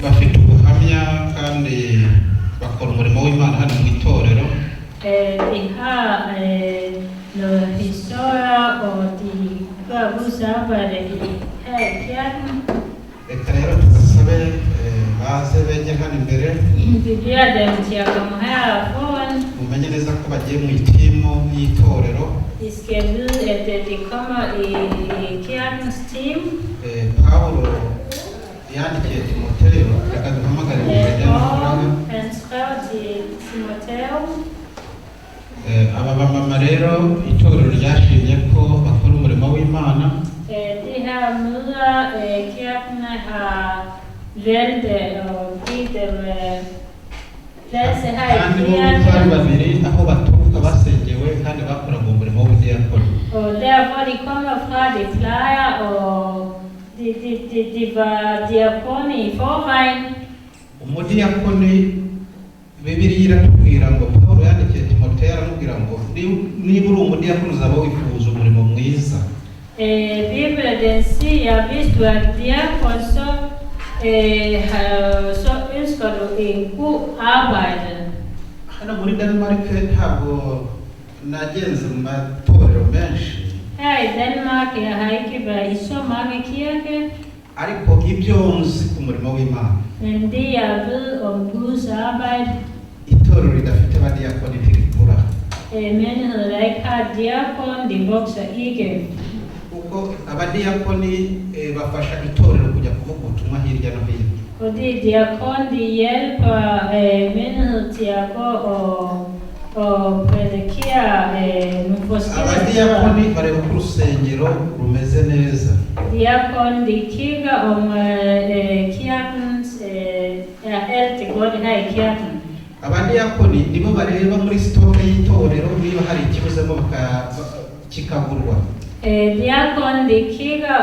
bafite ubuhamya kandi bakora umurimo w'Imana hano mu itorero. De har noget historie, og de gør Guds arbejde her i kirken. Reka rero tubasabe baze begere hano imbere. Vi beder dem til at komme her foran. Mumenye neza ko bagiye mu itimu y'itorero. De skal vide, at de kommer i kirkens team. Paulo yandikiye Timoteyo, reka duhamagare imbere y'amafaranga. Han skrev til Timoteyo. Aba bamama rero itorero ryashimye ko bakora umurimo w'Imana. De her møder, kirken har valgt at give dem plads her i kirken. Kandi babiri aho baturuka basengewe kandi bakora mu murimo w'ubudiyakoni. Og derfor de kommer fra, de plejer, og de var diakone i forvejen. Umudiyakoni Bibiliya iratubwira ngo Paulo yandikiye Timoteyo aramubwira ngo niba uri umudiyakoni uzaba wifuza umurimo mwiza. Bibelen den siger, hvis du er diakon, så ønsker du en god arbejde. Hano muri Denmark ntabwo nagenze mu matorero menshi. Her i Danmark, jeg har ikke været i så mange kirker. Ariko ibyo nzi ku murimo w'Imana. Men det jeg ved om Guds arbejde, itorero ridafite abadiyakoni ntirikura. menighed der ikke har diakon, de vokser ikke. Kuko abadiyakoni bafasha itorero kujya kuvuga ubutumwa hirya no hino. Fordi diakon de hjælper menighed til at gå og prædikere nogle forskellige steder. Abadiyakoni bareba ku rusengero rumeze neza. Diakon de kigger om kirkens alt det godt her i kirken. Abadiyakoni nibo bareba muri sitoke y'itorero niba hari ikibuzemo kikagurwa. Diakon de kigger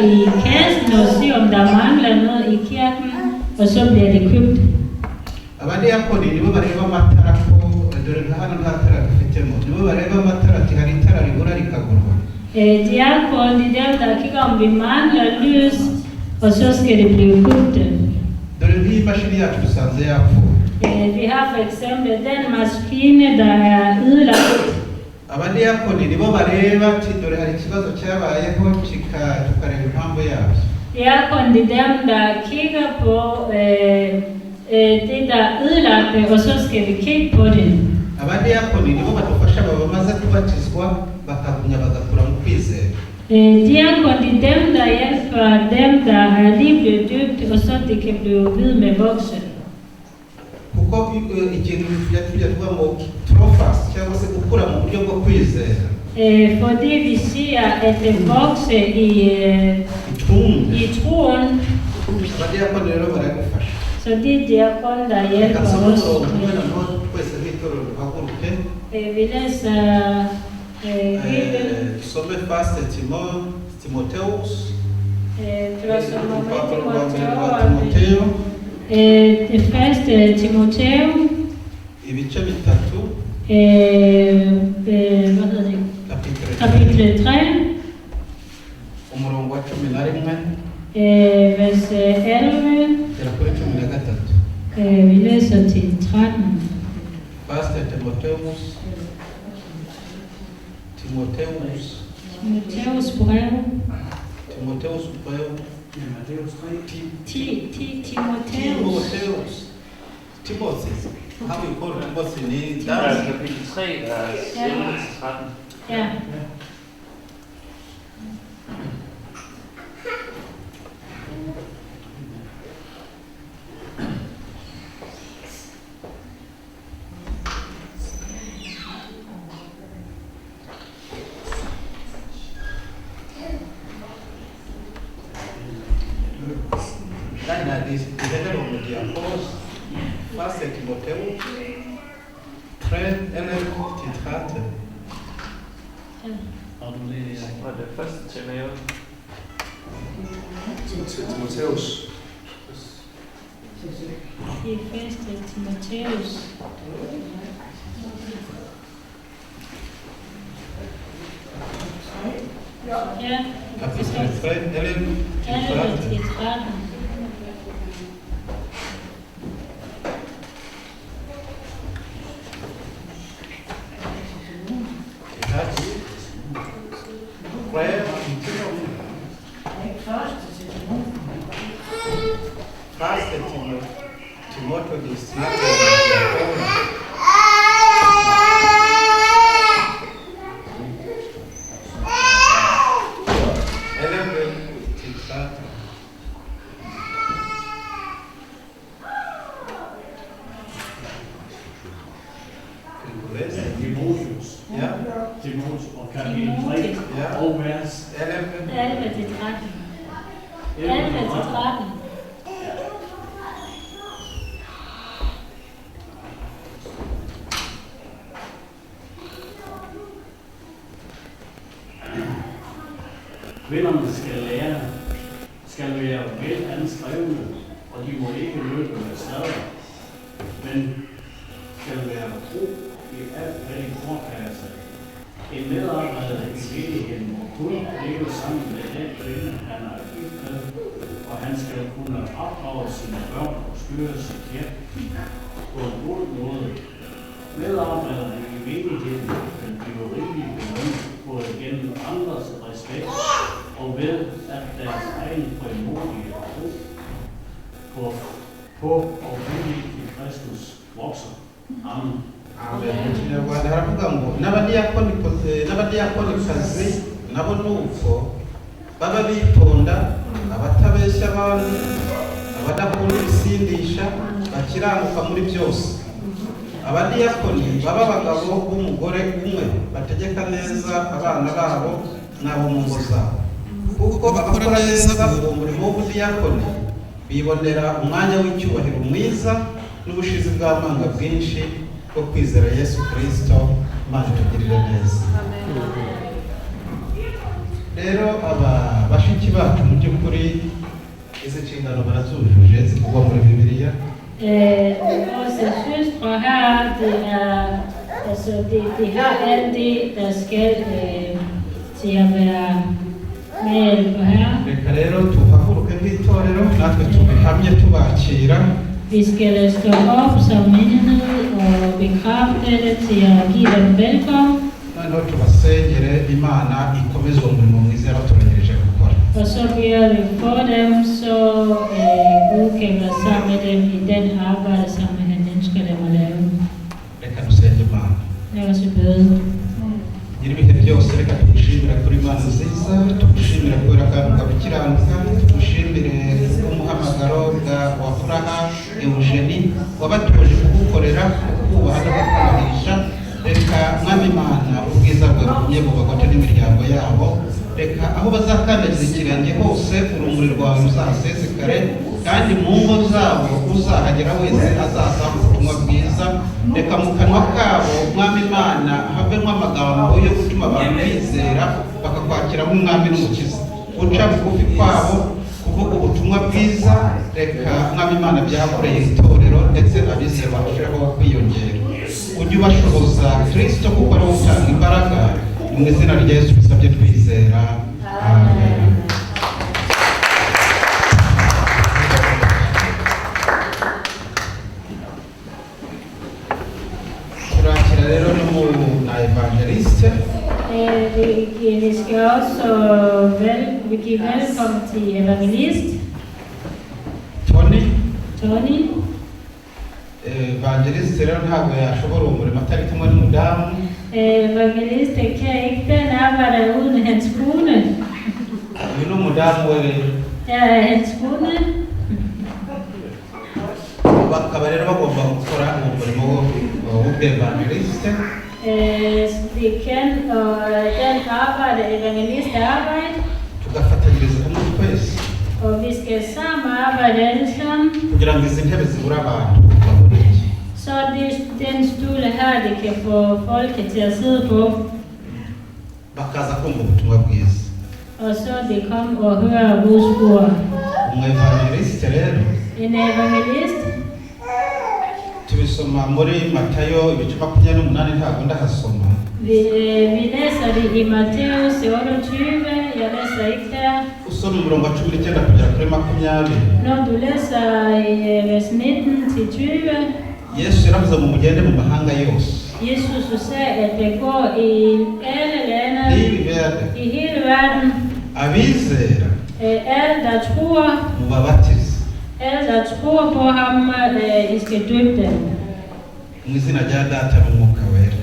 i kassen og ser om der mangler noget i kirken, og så bliver det købt. Abadiyakoni nibo bareba amatara ko dore hano nta tara dufitemo. Nibo bareba amatara ati hari itara ribura rikagurwa. Diakon de dem der kigger om vi mangler lys, og så skal det blive købt. Dore nk'imashini yacu dusanze yapfuye. Vi har for eksempel den maskine der er ødelagt. Abadiyakoni nibo bareba ati dore hari ikibazo cyabayeho tukareba impamvu yabyo. Diakon de dem der kigger på det der er ødelagt, og så skal vi kigge på det. Abadiyakoni nibo badufasha bamaze kubatizwa bakagumya bagakura mu kwizera. Diakon de dem der hjælper dem der er lige blevet døbt, og så de kan blive ved med vokse. Kuko ikintu tujya tuvuga ngo trofas cyangwa se gukura mu buryo bwo kwizera. Fordi vi siger at vokse i troen. Abadiyakoni rero baragufasha. Så det diakon der hjælper os. Twese nk'itorero duhaguruke. Vi læser Some First Timotheus. Timoteyo. Det første Timoteyo. Ibice bitatu. Hvad hedder det? Kapitel 3. Umurongo wa 11. Vers 11. Tera kuri 13. Vi læser til 13. First Timotheus. Timoteus brev. Timotheus brev. Timotheus. Timothy. Har vi på Timothy i Der er dansk? kapitel 3, vers 11-13. Ja. Nej, det handler om diakos. Første Timotheus 3, 11-13. Og det første Timotheus. Timotheus. Det første Timotheus. Ja. Kapitel 3, 11-13. 11-13. Brev Første Timotheus snakker om diakoner. Timotheus. Ja. Timotheus og kapitel 3 Ja. og vers 11-13. 11-13. Kvinderne skal være vel anskrevne, og de må ikke løbe med stader, men skal være tro i alt, hvad de foretager sig. En medarbejder i menigheden må kun leve sammen med den kvinde, han er gift med, og han skal kunne opdrage sine børn og styre sit hjem på en god måde. Medarbejderne i menigheden kan blive rimelig belønnet både gennem andres respekt og ved, at deres egen frimodige tro på og vilje i Kristus vokser. Amen. Abanyarwanda haravuga ngo n'abadiyakonikazi nabo nuko baba bitonda, abatabeshya abantu, abadakunda ibisindisha, bakiranuka muri byose. Abadiyakoni baba abagabo b'umugore umwe bategeka neza abana babo n'abo mu ngo zabo, kuko abakora neza uwo murimo w'ubudiyakoni bibonera umwanya w'icyubahiro mwiza n'ubushizi bw'amanga bwinshi bwo kwizera Yesu Kristo. Imana itugirire neza. Rero aba bashiki bacu mu by'ukuri izi nshingano barazujuje zivugwa muri Bibiliya. Vores søstre her, de har alt det, der skal til at være med på her. Reka rero tuhaguruke nk'itorero natwe tubihamye tubakira. Vi skal stå op som menighed og bekræfte det til at give dem velkommen. Noneho tubasengere Imana ikomeze umurimo mwiza yabatoranyirije gukora. Og så beder vi for dem, så Gud kan være sammen med dem i den arbejde, som han ønsker dem at lave. Reka dusenge Imana. Lad os bede. Nyir'ibihe byose reka tugushimira kuri Imana nziza, tugushimira kubera akantu kabikiranuka, tugushimire umuhamagaro wa Furaha Eugenie wabatoje kugukorera, kukubaha no kukubahisha. Reka Mwami Imana ubwiza bwe bugumye bubagote n'imiryango yabo. Reka aho bazakandagiza ikirenge hose urumuri rwawe ruzasesekare, kandi mu ngo zabo uzahagera wese azasanga ubutumwa bwiza. Reka mu kanwa kabo Mwami Imana havemo amagambo yo gutuma abantu bizera bakakwakira nk'umwami n'umukiza. Guca bugufi kwabo kuvuga ubutumwa bwiza, reka Mwami Imana byakoreye itorero ndetse abizera barusheho kwiyongera. Ujye ubashoboza Kristo kuko ari wowe utanga imbaraga. Mu izina rya Yesu bisabye twizera. Amen. Turakira rero na evangeliste. Vi skal også vi sige velkommen til evangelist Tony. Tony. Evangelist rero ntabwo yashobora umurimo atari kumwe n'umudamu. Evangelist kan ikke den arbejder uden hans kone. Uyu ni umudamu we rero. Hans kone. Bakaba rero bagomba gukora umurimo w'ubwevangeliste. De kan den arbejde evangelist arbejde. Tugafatanyiriza hamwe twese. Og vi skal sammen arbejde alle sammen. Kugira ngo izi ntebe zibura abantu baboneke. Så den stol her, det kan få folket til at sidde på. Bakaza kumva ubutumwa bwiza. Og så de kom og høre budskabet. Umwevangeliste rero. En evangelist. Tubisoma muri Matayo ibice 28 ntabwo ndahasoma. Vi læser det i Matthæus 28. Jeg læser ikke der. Usoma umurongo wa 19 kugera kuri 20. Når du læser i vers 19 til 20. Yesu yaravuze mu mugende mu mahanga yose. Jesus sagde, at det går i alle lande, i hele verden. Abizera. Alle der tror, mubabatize. alle der tror på ham, I skal døbe dem. Mu izina rya Data n'Umwuka Wera.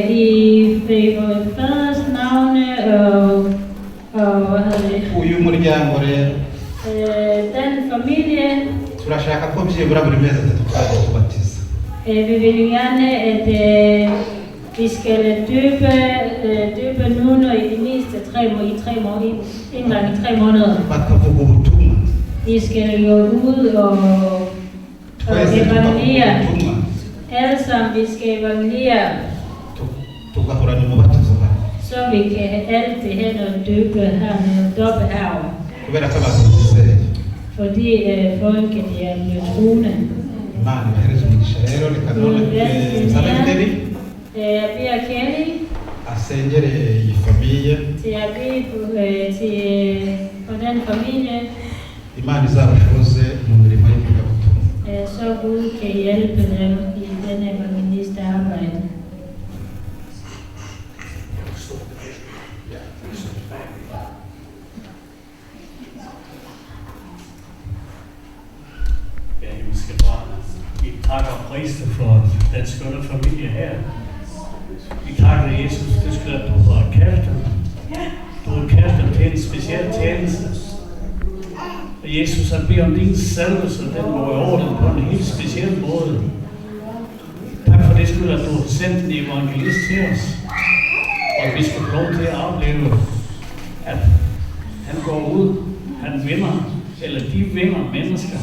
I faders navne og hvad hedder det? Uyu muryango rero. Den familie. Turashaka ko byibura buri mezi atatu kandi tubatiza. Vi vil jo gerne, at vi skal døbe nogen i de mindste 3 måneder, en gang i 3 måneder. Bakavuga ubutumwa. De skal jo ud og evangelere. Alle sammen, vi skal evangelere. Tugahorana umubatizo hano. Så vi kan have alt det her og døbe hernede, doppe herovre. Kubera ko abantu bizeye. Fordi folket er blevet troende. Imana ibahereze umugisha rero reka none Sabenderi. Jeg beder Kelly Asengere iyi famiye. til at bede for den familie. Imana izabashoboze mu mirimo y'ivugabutumwa. Så Gud kan hjælpe dem i den evangeliste arbejde. Ja, jeg skal bare give tak og pris for den skønne familie her. Vi takker Jesus, det skal at du har kaldt dem. Du har kaldt dem til en speciel tjeneste. Og Jesus har bedt om din salvelse, den må over den på en helt speciel måde. Tak for det skyld, at du har sendt en evangelist til os. Og vi skal få lov til at opleve, at han går ud, han vinder, eller de vinder mennesker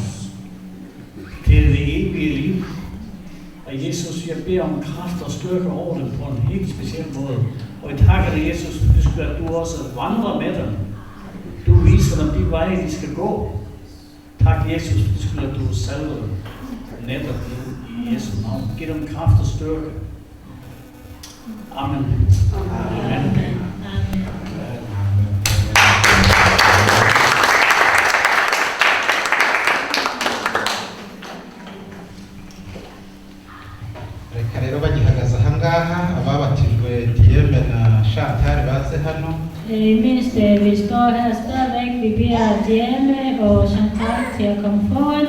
til det evige liv. Og Jesus, jeg beder om kraft og styrke over dem på en helt speciel måde. Og jeg takker dig, Jesus, for at du også vandrer med dem. Du viser dem de veje, de skal gå. Tak, Jesus, for at du salver dem netop i Jesu navn. Giv dem kraft og styrke. Amen. Amen. Reka rero bagihagaze ahangaha ababatijwe Dieme na Chantal baze hano. Mens vi står her stadigvæk, vi beder Dieme og Chantal til at komme foran.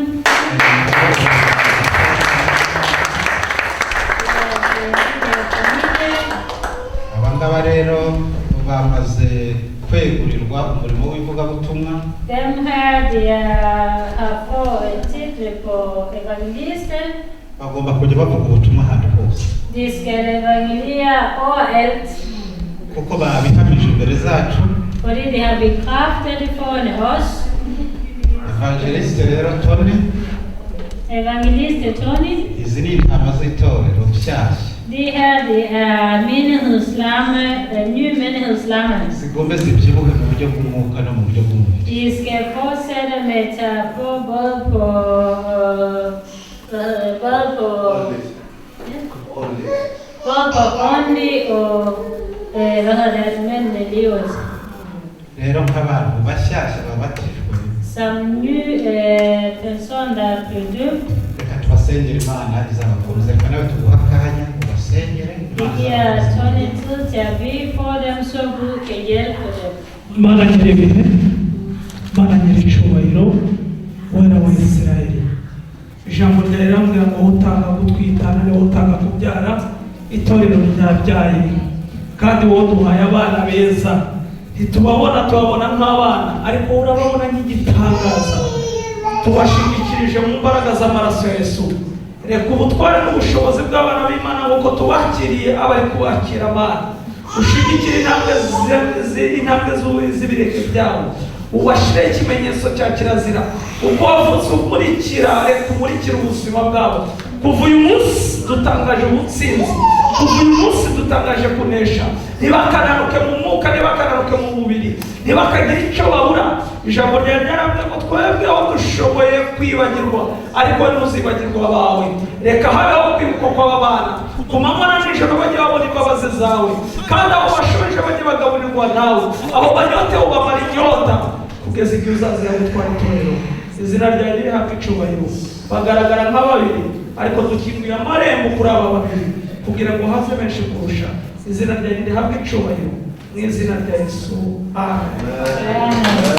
Abangaba rero bamaze kwegurirwa umurimo w'ivugabutumwa. Dem her, de har fået titel på evangeliste. Bagomba kujya bavuga ubutumwa ahantu hose. De skal evangelere overalt. Kuko babihamije imbere zacu. Fordi de har bekræftet det foran os. Evangeliste rero Tony. Evangeliste Tony. Izi ni intama z'itorero nshyashya. De her, det er menighedslamme, nye menighedslamme. Zigombe zibyibuhe mu buryo bw'umwuka no mu buryo bw'umubiri. De skal fortsætte med at tage på både på åndelig og almindelig livet. Rero nk'abantu bashyashya babatijwe. Som nye personer, der er blevet døbt. Reka tubasengere Imana izabakomeza. Reka nawe tuguha akanya ubasengere. Vi giver Tony tid til at bede for dem, så Gud kan hjælpe dem. Mana nyir'ibihe, Mana nyir'icyubahiro, wera wa Isirayeli, ijambo ryawe rirambwira ngo utanga gutwitana niwe utanga kubyara, itorero ryabyaye kandi wowe duhaye abana beza, ntitubabona tubabona nk'abana ariko urababona nk'igitangaza, tubashingikirije mu mbaraga z'amaraso ya Yesu. Reka ubutware n'ubushobozi bw'abana b'Imana nk'uko tubakiriye abari kubakira abana, ushigikire intambwe z'ibirenge byabo, ubashire ikimenyetso cya kirazira, uko wavutse umurikira, reka umurikire ubuzima bwabo. Kuva uyu munsi dutangaje ubutsinzi, kuva uyu munsi dutangaje kunesha, ntibakananuke mu mwuka, ntibakananuke mu mubiri, ntibakagira icyo babura. Ijambo ryawe ryarambwiye ngo twebweho dushoboye kwibagirwa ariko ntuzibagirwa abawe. Reka habeho kwibuka kw'abana, ku manywa na nijoro bajye babona imbabazi zawe, kandi abo bashoje bajye bagaburirwa nawe, abo banyotewe ubamara inyota kugeza igihe uzazira gutwara itorero. Izina ryawe rihabwe icyubahiro. Bagaragara nka babiri ariko dukinguye amarembo kuri aba babiri kugira ngo haze benshi kurusha. Izina ryawe rihabwe icyubahiro mu izina rya Yesu, amen.